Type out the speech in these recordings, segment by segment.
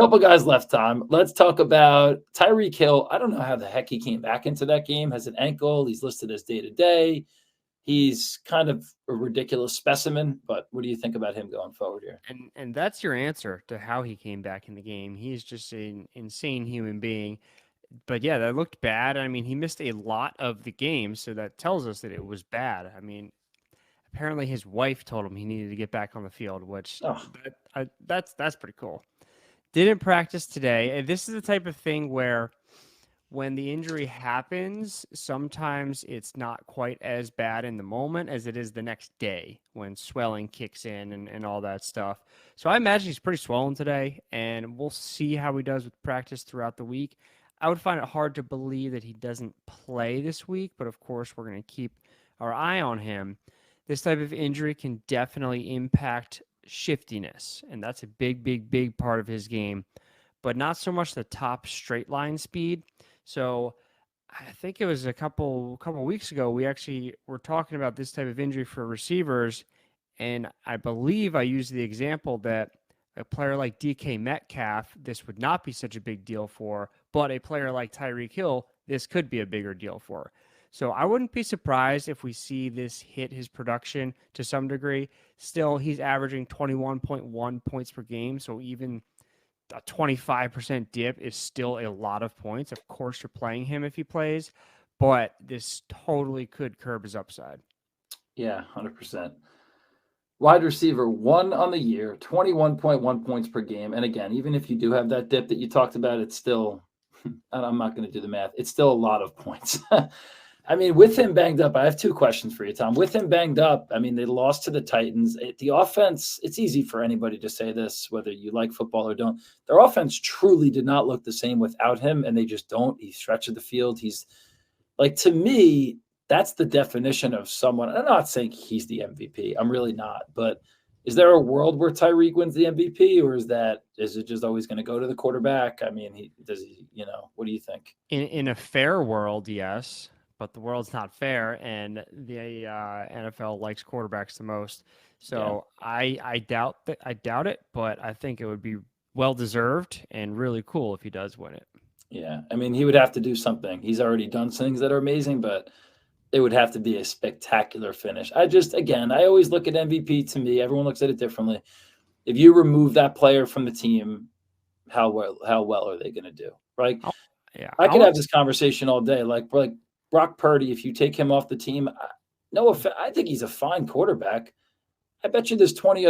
couple guys left, Tom. Let's talk about Tyreek Hill. I don't know how the heck he came back into that game. Has an ankle. He's listed as day-to-day. He's kind of a ridiculous specimen, but what do you think about him going forward here? And that's your answer to how he came back in the game. He's just an insane human being. But yeah, that looked bad. I mean, he missed a lot of the game, so that tells us that it was bad. I mean, apparently his wife told him he needed to get back on the field, which Oh, that's pretty cool. Didn't practice today. And this is the type of thing where when the injury happens, sometimes it's not quite as bad in the moment as it is the next day when swelling kicks in and all that stuff. So I imagine he's pretty swollen today, and we'll see how he does with practice throughout the week. I would find it hard to believe that he doesn't play this week, but of course, we're going to keep our eye on him. This type of injury can definitely impact shiftiness, and that's a big, big, big part of his game, but not so much the top straight line speed. So I think it was a couple weeks ago we actually were talking about this type of injury for receivers, and I believe I used the example that a player like DK Metcalf, this would not be such a big deal for, but a player like Tyreek Hill, this could be a bigger deal for. So I wouldn't be surprised if we see this hit his production to some degree. Still, he's averaging 21.1 points per game, so even a 25% dip is still a lot of points. Of course, you're playing him if he plays, but this totally could curb his upside. yeah, 100%. Wide receiver one on the year, 21.1 points per game. And again, even if you do have that dip that you talked about, it's still, I'm not going to do the math, it's still a lot of points. I mean, with him banged up, I have two questions for you, Tom. With him banged up, I mean, they lost to the Titans. The offense, it's easy for anybody to say this, whether you like football or don't. Their offense truly did not look the same without him, and they just don't. He stretches the field. He's like, to me, that's the definition of someone. I'm not saying he's the MVP. I'm really not. But is there a world where Tyreek wins the MVP, or is it just always going to go to the quarterback? I mean, what do you think? In a fair world, yes, but the world's not fair, and the NFL likes quarterbacks the most. Yeah. So I doubt that. I doubt it, but I think it would be well deserved and really cool if he does win it. Yeah. I mean, he would have to do something. He's already done things that are amazing, but it would have to be a spectacular finish. I always look at MVP. To me, everyone looks at it differently. If you remove that player from the team, how well are they going to do? Right? Oh, yeah, I could have this conversation all day. Like Brock Purdy, if you take him off the team, I think he's a fine quarterback. I bet you there's 12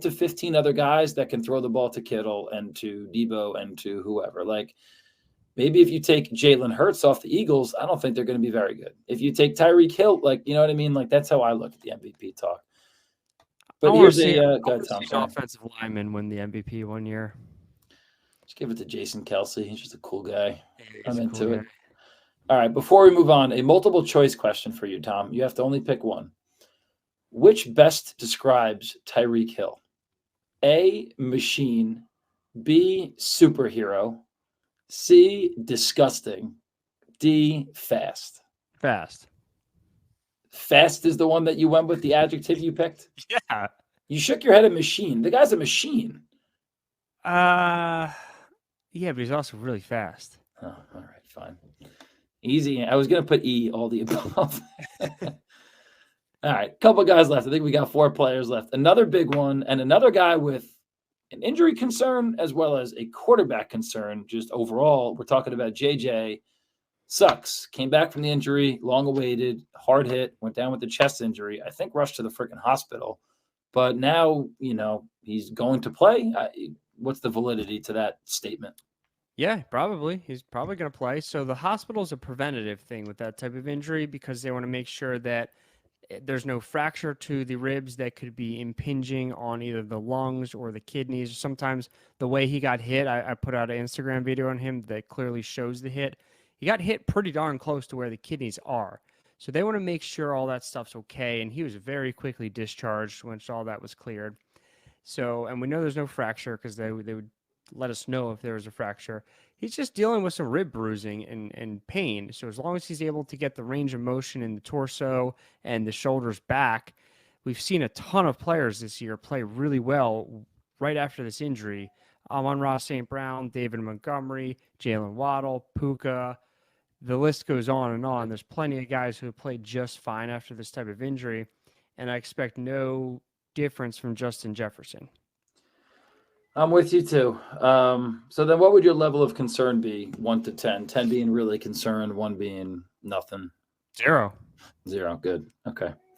to 15 other guys that can throw the ball to Kittle and to Debo and to whoever. Like, maybe if you take Jalen Hurts off the Eagles, I don't think they're going to be very good. If you take Tyreek Hill, like, you know what I mean? Like, that's how I look at the MVP talk. I But want to here's see, a I go want to Tom. see an Sorry. offensive lineman win the MVP one year. Just give it to Jason Kelsey. He's just a cool guy. Yeah, I'm he's a into cool it. guy. All right. Before we move on, a multiple choice question for you, Tom. You have to only pick one. Which best describes Tyreek Hill? A, machine. B, superhero. C, disgusting. D, fast. Fast. Fast is the one that you went with, the adjective you picked? Yeah. You shook your head at machine. The guy's a machine. Uh, yeah, but he's also really fast. Oh, all right, fine. Easy. I was going to put E, all the above. All right, couple guys left. I think we got 4 players left. Another big one, and another guy with an injury concern as well as a quarterback concern. Just overall, we're talking about JJ. Sucks. Came back from the injury, long awaited, hard hit, went down with the chest injury. I think rushed to the freaking hospital. But now, he's going to play. What's the validity to that statement? Yeah, probably. He's probably going to play. So the hospital's a preventative thing with that type of injury because they want to make sure that there's no fracture to the ribs that could be impinging on either the lungs or the kidneys. Sometimes the way he got hit, I put out an Instagram video on him that clearly shows the hit. He got hit pretty darn close to where the kidneys are. So they want to make sure all that stuff's okay. And he was very quickly discharged once all that was cleared. So, and we know there's no fracture because they would let us know if there was a fracture. He's just dealing with some rib bruising and pain. So as long as he's able to get the range of motion in the torso and the shoulders back, we've seen a ton of players this year play really well right after this injury. Amon-Ra St. Brown, David Montgomery, Jalen Waddle, Puka. The list goes on and on. There's plenty of guys who have played just fine after this type of injury, and I expect no difference from Justin Jefferson. I'm with you too. So then what would your level of concern be, 1 to 10? 10 being really concerned, 1 being nothing. 0. 0, good. Okay.